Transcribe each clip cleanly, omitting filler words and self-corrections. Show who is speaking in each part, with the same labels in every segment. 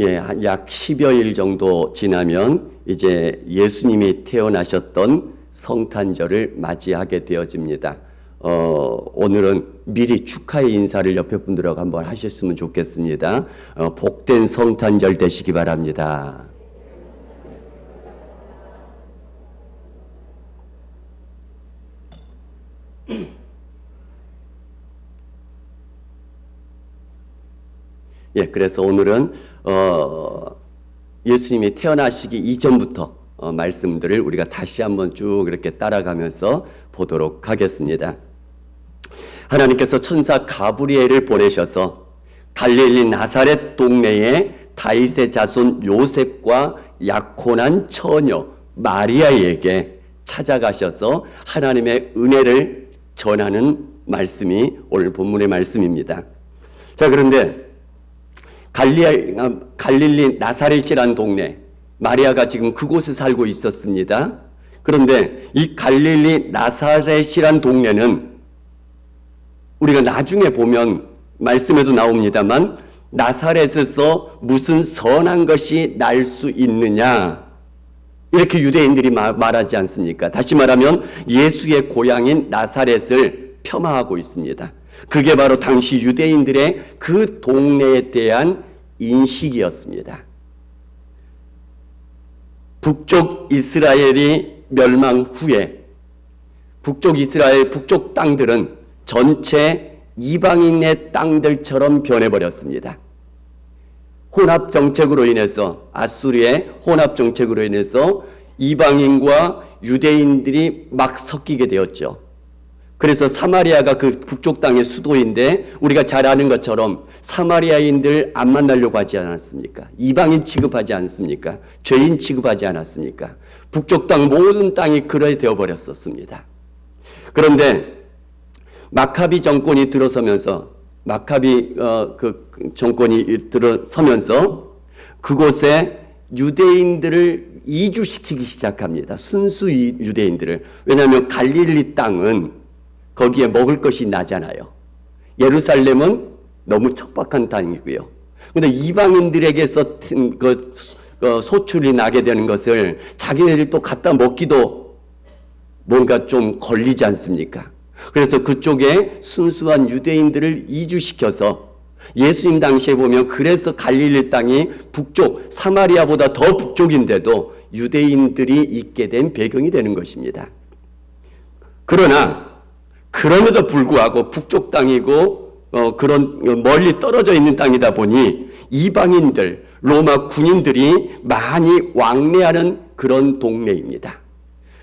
Speaker 1: 예, 약 10여일 정도 지나면 이제 예수님이 태어나셨던 성탄절을 맞이하게 되어집니다. 오늘은 미리 축하의 인사를 옆에 분들하고 한번 하셨으면 좋겠습니다. 복된 성탄절 되시기 바랍니다. 예, 그래서 오늘은 예수님이 태어나시기 이전부터 말씀들을 우리가 다시 한번 쭉 이렇게 따라가면서 보도록 하겠습니다. 하나님께서 천사 가브리엘을 보내셔서 갈릴리 나사렛 동네에 다윗의 자손 요셉과 약혼한 처녀 마리아에게 찾아가셔서 하나님의 은혜를 전하는 말씀이 오늘 본문의 말씀입니다. 자, 그런데 갈릴리 나사렛이라는 동네, 마리아가 지금 그곳에 살고 있었습니다. 그런데 이 갈릴리 나사렛이라는 동네는 우리가 나중에 보면 말씀에도 나옵니다만 나사렛에서 무슨 선한 것이 날 수 있느냐 이렇게 유대인들이 말하지 않습니까? 다시 말하면 예수의 고향인 나사렛을 폄하하고 있습니다. 그게 바로 당시 유대인들의 그 동네에 대한 인식이었습니다. 북쪽 이스라엘이 멸망 후에 북쪽 이스라엘 북쪽 땅들은 전체 이방인의 땅들처럼 변해버렸습니다. 혼합 정책으로 인해서 아수르의 혼합 정책으로 인해서 이방인과 유대인들이 막 섞이게 되었죠. 그래서 사마리아가 그 북쪽 땅의 수도인데 우리가 잘 아는 것처럼 사마리아인들 안 만나려고 하지 않았습니까? 이방인 취급하지 않습니까? 죄인 취급하지 않았습니까? 북쪽 땅 모든 땅이 그래 되어버렸었습니다. 그런데 마카비 정권이 들어서면서 그곳에 유대인들을 이주시키기 시작합니다. 순수 유대인들을. 왜냐하면 갈릴리 땅은 거기에 먹을 것이 나잖아요. 예루살렘은 너무 척박한 땅이고요. 그런데 이방인들에게서 소출이 나게 되는 것을 자기네들이 또 갖다 먹기도 뭔가 좀 걸리지 않습니까? 그래서 그쪽에 순수한 유대인들을 이주시켜서 예수님 당시에 보면 그래서 갈릴리 땅이 북쪽 사마리아보다 더 북쪽인데도 유대인들이 있게 된 배경이 되는 것입니다. 그럼에도 불구하고 북쪽 땅이고 그런 멀리 떨어져 있는 땅이다 보니 이방인들, 로마 군인들이 많이 왕래하는 그런 동네입니다.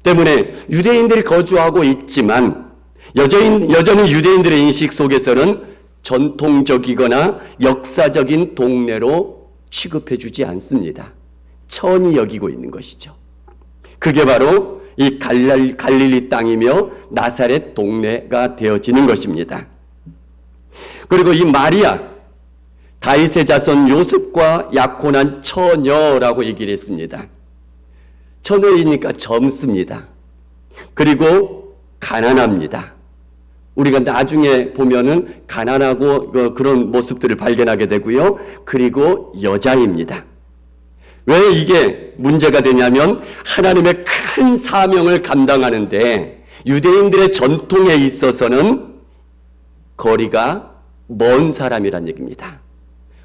Speaker 1: 때문에 유대인들이 거주하고 있지만 여전히 유대인들의 인식 속에서는 전통적이거나 역사적인 동네로 취급해주지 않습니다. 천히 여기고 있는 것이죠. 그게 바로 이 갈릴리 땅이며 나사렛 동네가 되어지는 것입니다. 그리고 이 마리아, 다윗의 자손 요셉과 약혼한 처녀라고 얘기를 했습니다. 처녀이니까 젊습니다. 그리고 가난합니다. 우리가 나중에 보면은 가난하고 그런 모습들을 발견하게 되고요. 그리고 여자입니다. 왜 이게 문제가 되냐면 하나님의 큰 사명을 감당하는데 유대인들의 전통에 있어서는 거리가 먼 사람이란 얘기입니다.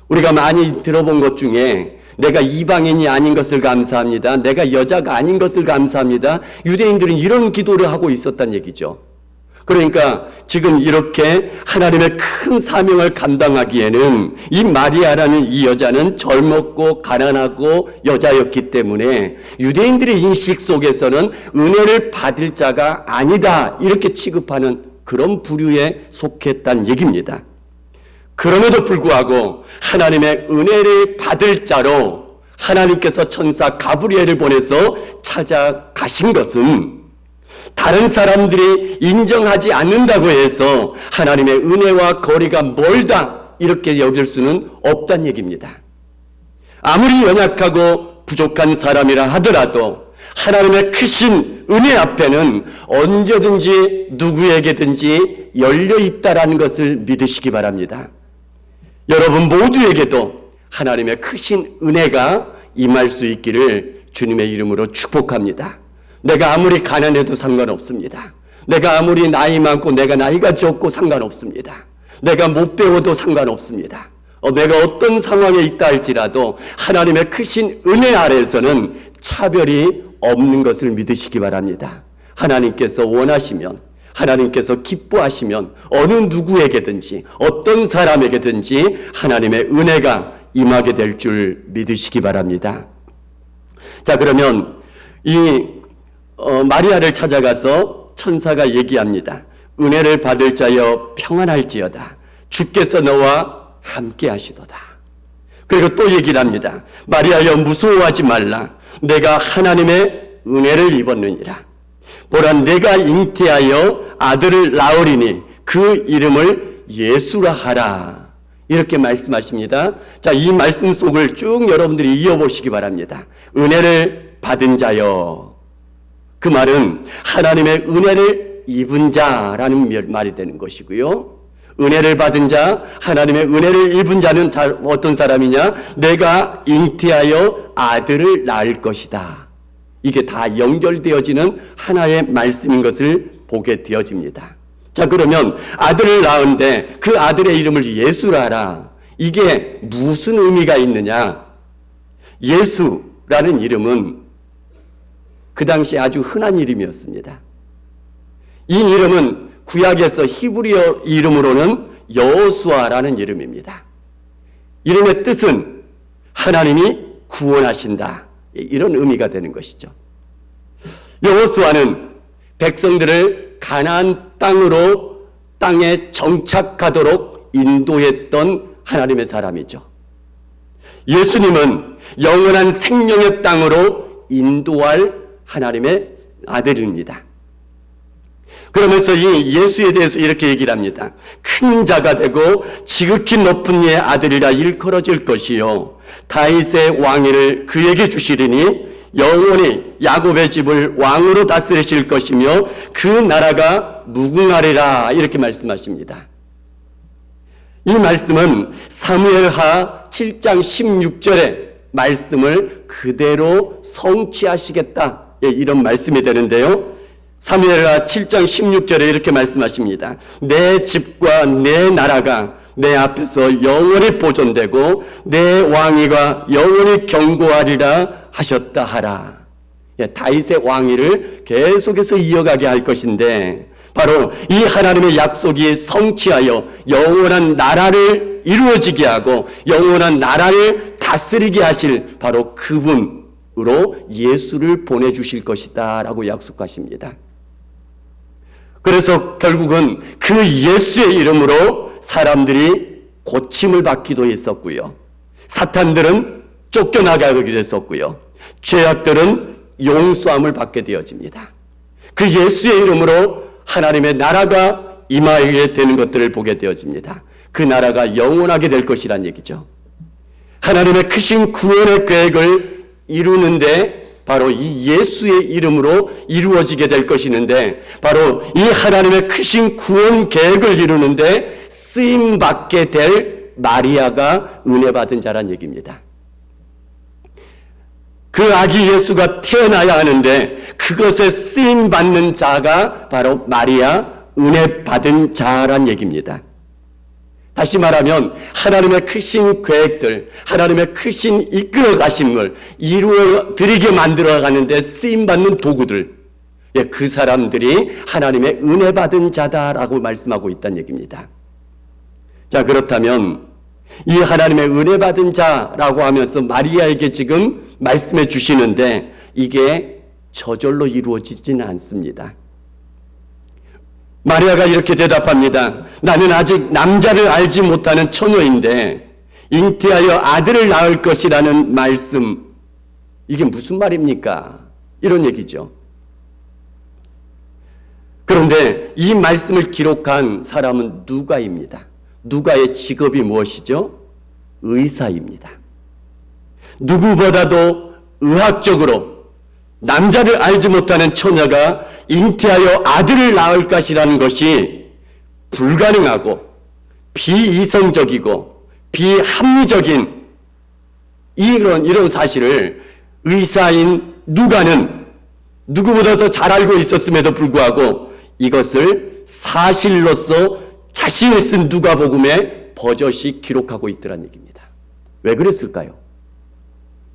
Speaker 1: 우리가 많이 들어본 것 중에 내가 이방인이 아닌 것을 감사합니다. 내가 여자가 아닌 것을 감사합니다. 유대인들은 이런 기도를 하고 있었단 얘기죠. 그러니까 지금 이렇게 하나님의 큰 사명을 감당하기에는 이 마리아라는 이 여자는 젊었고 가난하고 여자였기 때문에 유대인들의 인식 속에서는 은혜를 받을 자가 아니다 이렇게 취급하는 그런 부류에 속했단 얘기입니다. 그럼에도 불구하고 하나님의 은혜를 받을 자로 하나님께서 천사 가브리엘을 보내서 찾아가신 것은 다른 사람들이 인정하지 않는다고 해서 하나님의 은혜와 거리가 멀다 이렇게 여길 수는 없다는 얘기입니다. 아무리 연약하고 부족한 사람이라 하더라도 하나님의 크신 은혜 앞에는 언제든지 누구에게든지 열려 있다라는 것을 믿으시기 바랍니다. 여러분 모두에게도 하나님의 크신 은혜가 임할 수 있기를 주님의 이름으로 축복합니다. 내가 아무리 가난해도 상관없습니다. 내가 아무리 나이 많고 내가 나이가 적고 상관없습니다. 내가 못 배워도 상관없습니다. 내가 어떤 상황에 있다 할지라도 하나님의 크신 은혜 아래에서는 차별이 없는 것을 믿으시기 바랍니다. 하나님께서 원하시면, 하나님께서 기뻐하시면 어느 누구에게든지 어떤 사람에게든지 하나님의 은혜가 임하게 될 줄 믿으시기 바랍니다. 자, 그러면 이 마리아를 찾아가서 천사가 얘기합니다. 은혜를 받을 자여 평안할지어다. 주께서 너와 함께 하시도다. 그리고 또 얘기를 합니다. 마리아여 무서워하지 말라. 내가 하나님의 은혜를 입었느니라. 보라 내가 잉태하여 아들을 낳으리니 그 이름을 예수라 하라. 이렇게 말씀하십니다. 자, 이 말씀 속을 쭉 여러분들이 이어보시기 바랍니다. 은혜를 받은 자여. 그 말은 하나님의 은혜를 입은 자라는 말이 되는 것이고요. 은혜를 받은 자, 하나님의 은혜를 입은 자는 어떤 사람이냐? 내가 잉태하여 아들을 낳을 것이다. 이게 다 연결되어지는 하나의 말씀인 것을 보게 되어집니다. 자, 그러면 아들을 낳은데 그 아들의 이름을 예수라 하라. 이게 무슨 의미가 있느냐? 예수라는 이름은 그 당시에 아주 흔한 이름이었습니다. 이 이름은 구약에서 히브리어 이름으로는 여호수아라는 이름입니다. 이름의 뜻은 하나님이 구원하신다. 이런 의미가 되는 것이죠. 여호수아는 백성들을 가나안 땅에 정착하도록 인도했던 하나님의 사람이죠. 예수님은 영원한 생명의 땅으로 인도할 하나님의 아들입니다. 그러면서 이 예수에 대해서 이렇게 얘기를 합니다. 큰 자가 되고 지극히 높은 이의 아들이라 일컬어질 것이요 다윗의 왕위를 그에게 주시리니 영원히 야곱의 집을 왕으로 다스리실 것이며 그 나라가 무궁하리라. 이렇게 말씀하십니다. 이 말씀은 사무엘하 7장 16절의 말씀을 그대로 성취하시겠다. 이런 말씀이 되는데요. 사무엘하 7장 16절에 이렇게 말씀하십니다. 내 집과 내 나라가 내 앞에서 영원히 보존되고 내 왕위가 영원히 견고하리라 하셨다 하라. 다윗의 왕위를 계속해서 이어가게 할 것인데 바로 이 하나님의 약속이 성취하여 영원한 나라를 이루어지게 하고 영원한 나라를 다스리게 하실 바로 그분으로 예수를 보내주실 것이다 라고 약속하십니다. 그래서 결국은 그 예수의 이름으로 사람들이 고침을 받기도 했었고요. 사탄들은 쫓겨나가게 됐었고요. 죄악들은 용서함을 받게 되어집니다. 그 예수의 이름으로 하나님의 나라가 임하게 되는 것들을 보게 되어집니다. 그 나라가 영원하게 될 것이란 얘기죠. 하나님의 크신 구원의 계획을 이루는데 바로 이 예수의 이름으로 이루어지게 될 것이는데 바로 이 하나님의 크신 구원 계획을 이루는데 쓰임받게 될 마리아가 은혜받은 자란 얘기입니다. 그 아기 예수가 태어나야 하는데 그것에 쓰임받는 자가 바로 마리아 은혜받은 자란 얘기입니다. 다시 말하면 하나님의 크신 계획들, 하나님의 크신 이끌어 가심을 이루어 드리게 만들어 가는데 쓰임받는 도구들, 그 사람들이 하나님의 은혜받은 자다라고 말씀하고 있다는 얘기입니다. 자, 그렇다면 이 하나님의 은혜받은 자라고 하면서 마리아에게 지금 말씀해 주시는데 이게 저절로 이루어지지는 않습니다. 마리아가 이렇게 대답합니다. 나는 아직 남자를 알지 못하는 처녀인데 잉태하여 아들을 낳을 것이라는 말씀, 이게 무슨 말입니까? 이런 얘기죠. 그런데 이 말씀을 기록한 사람은 누가입니다. 누가의 직업이 무엇이죠? 의사입니다. 누구보다도 의학적으로 남자를 알지 못하는 처녀가 잉태하여 아들을 낳을 것이라는 것이 불가능하고 비이성적이고 비합리적인 이런 사실을 의사인 누가는 누구보다 더 잘 알고 있었음에도 불구하고 이것을 사실로서 자신이 쓴 누가복음에 버젓이 기록하고 있더란 얘기입니다. 왜 그랬을까요?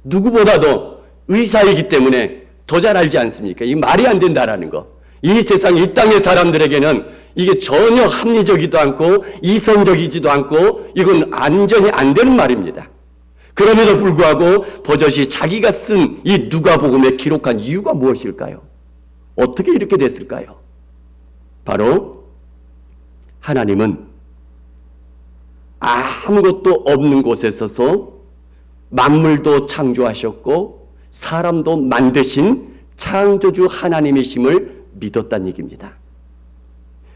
Speaker 1: 누구보다도 의사이기 때문에 더 잘 알지 않습니까? 이게 말이 안 된다라는 거. 이 세상, 이 땅의 사람들에게는 이게 전혀 합리적이지도 않고 이성적이지도 않고 이건 안전이 안 되는 말입니다. 그럼에도 불구하고 버젓이 자기가 쓴 이 누가복음에 기록한 이유가 무엇일까요? 어떻게 이렇게 됐을까요? 바로 하나님은 아무것도 없는 곳에 서서 만물도 창조하셨고 사람도 만드신 창조주 하나님이심을 믿었다는 얘기입니다.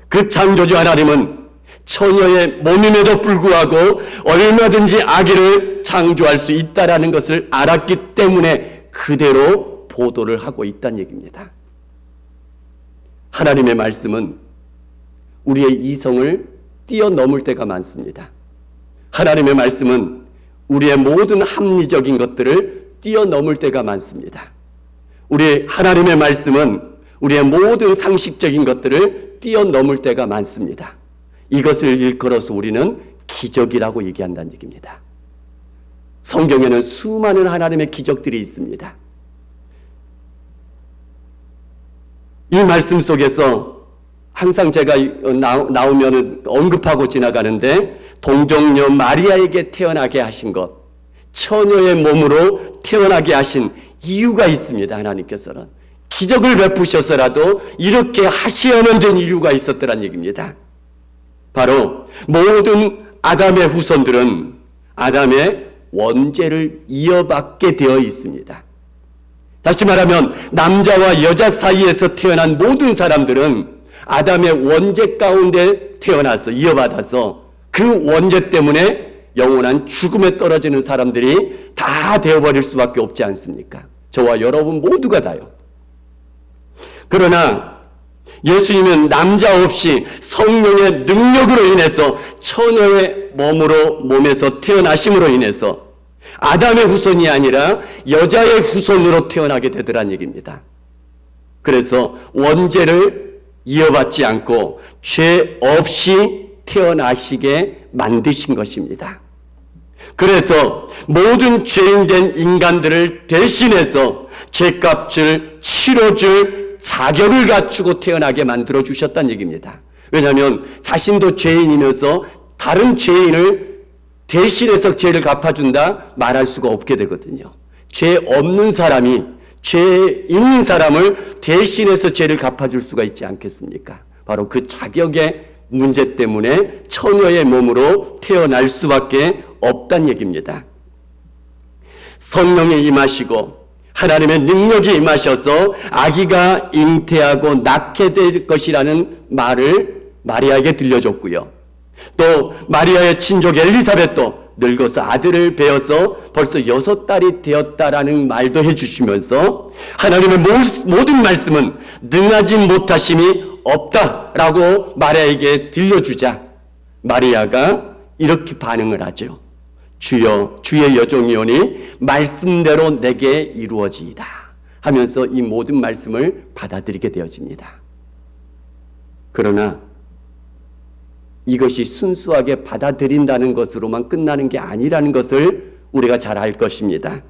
Speaker 1: 그 창조주 하나님은 처녀의 몸임에도 불구하고 얼마든지 아기를 창조할 수 있다라는 것을 알았기 때문에 그대로 보도를 하고 있다는 얘기입니다. 하나님의 말씀은 우리의 이성을 뛰어넘을 때가 많습니다. 하나님의 말씀은 우리의 모든 합리적인 것들을 뛰어넘을 때가 많습니다. 우리 하나님의 말씀은 우리의 모든 상식적인 것들을 뛰어넘을 때가 많습니다. 이것을 일컬어서 우리는 기적이라고 얘기한다는 얘기입니다. 성경에는 수많은 하나님의 기적들이 있습니다. 이 말씀 속에서 항상 제가 나오면 언급하고 지나가는데 동정녀 마리아에게 태어나게 하신 것, 처녀의 몸으로 태어나게 하신 이유가 있습니다. 하나님께서는 기적을 베푸셔서라도 이렇게 하셔야만 된 이유가 있었더란 얘기입니다. 바로 모든 아담의 후손들은 아담의 원죄를 이어받게 되어 있습니다. 다시 말하면 남자와 여자 사이에서 태어난 모든 사람들은 아담의 원죄 가운데 태어나서 이어받아서 그 원죄 때문에 영원한 죽음에 떨어지는 사람들이 다 되어버릴 수밖에 없지 않습니까? 저와 여러분 모두가 다요. 그러나 예수님은 남자 없이 성령의 능력으로 인해서 처녀의 몸에서 태어나심으로 인해서 아담의 후손이 아니라 여자의 후손으로 태어나게 되더란 얘기입니다. 그래서 원죄를 이어받지 않고 죄 없이 태어나시게 만드신 것입니다. 그래서 모든 죄인된 인간들을 대신해서 죄값을 치러줄 자격을 갖추고 태어나게 만들어 주셨다는 얘기입니다. 왜냐하면 자신도 죄인이면서 다른 죄인을 대신해서 죄를 갚아준다 말할 수가 없게 되거든요. 죄 없는 사람이 죄 있는 사람을 대신해서 죄를 갚아줄 수가 있지 않겠습니까? 바로 그 자격의 문제 때문에 처녀의 몸으로 태어날 수밖에 없다는 얘기입니다. 성령이 임하시고 하나님의 능력이 임하셔서 아기가 잉태하고 낳게 될 것이라는 말을 마리아에게 들려줬고요. 또 마리아의 친족 엘리사벳도 늙어서 아들을 배어서 벌써 6달이 되었다라는 말도 해주시면서 하나님의 모든 말씀은 능하지 못하심이 없다라고 마리아에게 들려주자 마리아가 이렇게 반응을 하죠. 주여, 주의 여종이오니 말씀대로 내게 이루어지이다 하면서 이 모든 말씀을 받아들이게 되어집니다. 그러나 이것이 순수하게 받아들인다는 것으로만 끝나는 게 아니라는 것을 우리가 잘 알 것입니다.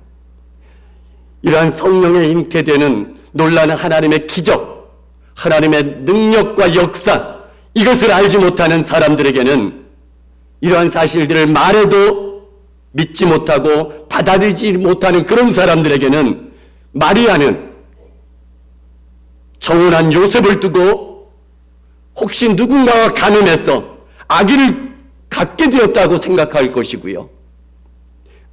Speaker 1: 이러한 성령에 잉태되는 놀라는 하나님의 기적, 하나님의 능력과 역사, 이것을 알지 못하는 사람들에게는 이러한 사실들을 말해도 믿지 못하고 받아들이지 못하는 그런 사람들에게는 마리아는 정혼한 요셉을 두고 혹시 누군가와 간음해서 아기를 갖게 되었다고 생각할 것이고요.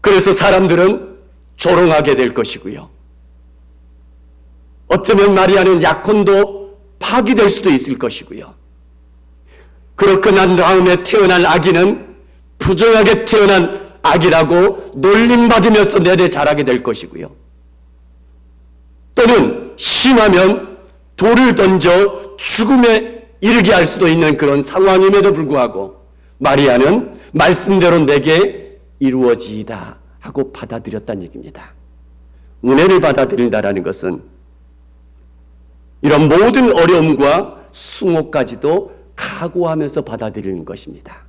Speaker 1: 그래서 사람들은 조롱하게 될 것이고요. 어쩌면 마리아는 약혼도 파기될 수도 있을 것이고요. 그렇게 난 다음에 태어날 아기는 부정하게 태어난 아기라고 놀림받으면서 내내 자라게 될 것이고요. 또는 심하면 돌을 던져 죽음에 이르게 할 수도 있는 그런 상황임에도 불구하고 마리아는 말씀대로 내게 이루어지이다 하고 받아들였다는 얘기입니다. 은혜를 받아들인다라는 것은 이런 모든 어려움과 수모까지도 각오하면서 받아들이는 것입니다.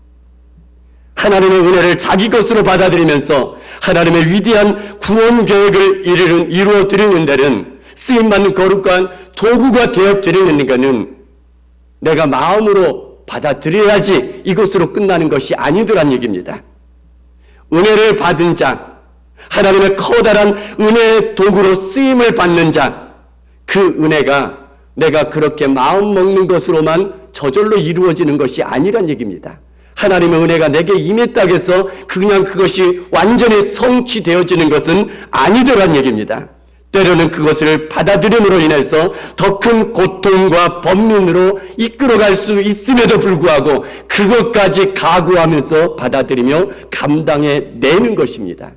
Speaker 1: 하나님의 은혜를 자기 것으로 받아들이면서 하나님의 위대한 구원 계획을 이루어 드리는 데는 쓰임받는 거룩한 도구가 되어 드리는 것은 내가 마음으로 받아들여야지 이것으로 끝나는 것이 아니더란 얘기입니다. 은혜를 받은 자, 하나님의 커다란 은혜의 도구로 쓰임을 받는 자, 그 은혜가 내가 그렇게 마음 먹는 것으로만 저절로 이루어지는 것이 아니란 얘기입니다. 하나님의 은혜가 내게 임했다고 해서 그냥 그것이 완전히 성취되어지는 것은 아니더란 얘기입니다. 때로는 그것을 받아들임으로 인해서 더 큰 고통과 번민으로 이끌어갈 수 있음에도 불구하고 그것까지 각오하면서 받아들이며 감당해내는 것입니다.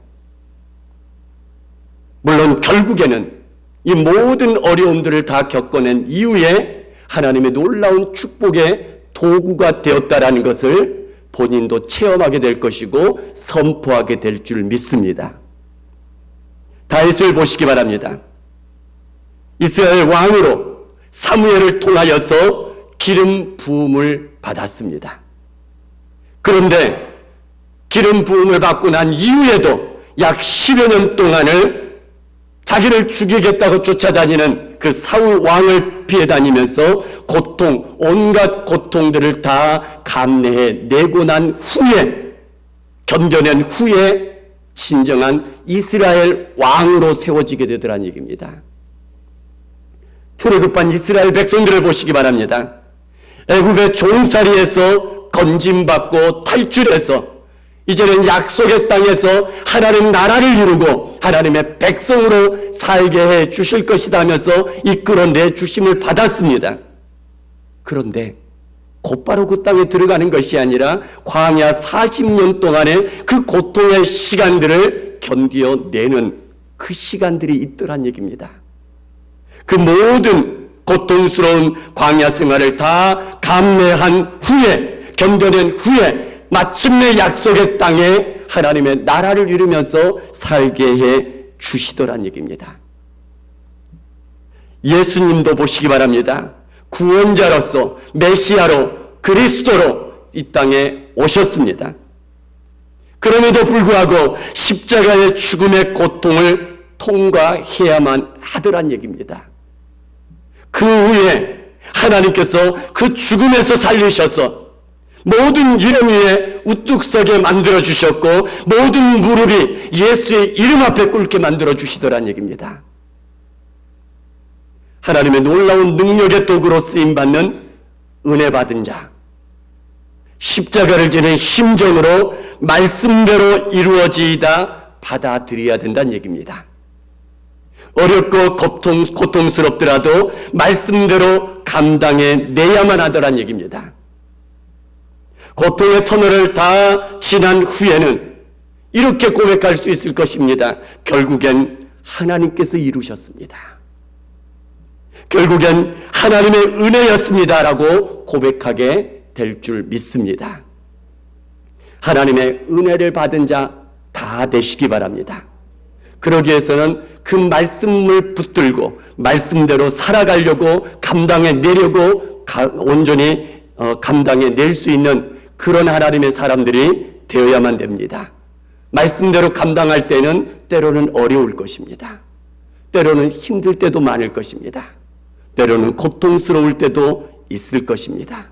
Speaker 1: 물론 결국에는 이 모든 어려움들을 다 겪어낸 이후에 하나님의 놀라운 축복의 도구가 되었다라는 것을 본인도 체험하게 될 것이고 선포하게 될 줄 믿습니다. 다윗을 보시기 바랍니다. 이스라엘 왕으로 사무엘을 통하여서 기름 부음을 받았습니다. 그런데 기름 부음을 받고 난 이후에도 약 10여 년 동안을 자기를 죽이겠다고 쫓아다니는 그 사울 왕을 피해 다니면서 온갖 고통들을 다 감내해 내고 난 후에, 견뎌낸 후에 진정한 이스라엘 왕으로 세워지게 되더란 얘기입니다. 출애굽한 이스라엘 백성들을 보시기 바랍니다. 애굽의 종살이에서 건짐받고 탈출해서 이제는 약속의 땅에서 하나님 나라를 이루고 하나님의 백성으로 살게 해 주실 것이다 하면서 이끌어내 주심을 받았습니다. 그런데 곧바로 그 땅에 들어가는 것이 아니라 광야 40년 동안의 그 고통의 시간들을 견뎌내는 그 시간들이 있더란 얘기입니다. 그 모든 고통스러운 광야 생활을 다 감내한 후에, 견뎌낸 후에 마침내 약속의 땅에 하나님의 나라를 이루면서 살게 해 주시더란 얘기입니다. 예수님도 보시기 바랍니다. 구원자로서 메시아로 그리스도로 이 땅에 오셨습니다. 그럼에도 불구하고 십자가의 죽음의 고통을 통과해야만 하더란 얘기입니다. 그 후에 하나님께서 그 죽음에서 살리셔서 모든 이름 위에 우뚝 서게 만들어주셨고 모든 무릎이 예수의 이름 앞에 꿇게 만들어주시더란 얘기입니다. 하나님의 놀라운 능력의 도구로 쓰임받는 은혜 받은 자, 십자가를 지는 심정으로 말씀대로 이루어지이다 받아들여야 된다는 얘기입니다. 어렵고 고통스럽더라도 말씀대로 감당해내야만 하더란 얘기입니다. 고통의 터널을 다 지난 후에는 이렇게 고백할 수 있을 것입니다. 결국엔 하나님께서 이루셨습니다. 결국엔 하나님의 은혜였습니다라고 고백하게 될 줄 믿습니다. 하나님의 은혜를 받은 자 다 되시기 바랍니다. 그러기 위해서는 그 말씀을 붙들고 말씀대로 살아가려고 감당해내려고 온전히 감당해낼 수 있는 그런 하나님의 사람들이 되어야만 됩니다. 말씀대로 감당할 때는 때로는 어려울 것입니다. 때로는 힘들 때도 많을 것입니다. 때로는 고통스러울 때도 있을 것입니다.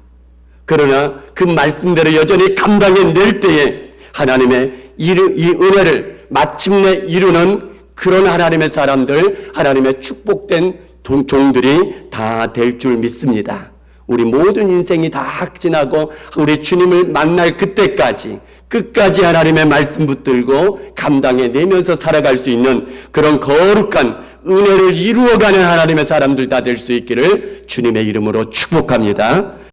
Speaker 1: 그러나 그 말씀대로 여전히 감당해낼 때에 하나님의 이 은혜를 마침내 이루는 그런 하나님의 사람들, 하나님의 축복된 종들이 다 될 줄 믿습니다. 우리 모든 인생이 다 지나고 우리 주님을 만날 그때까지 끝까지 하나님의 말씀 붙들고 감당해내면서 살아갈 수 있는 그런 거룩한 은혜를 이루어가는 하나님의 사람들 다 될 수 있기를 주님의 이름으로 축복합니다.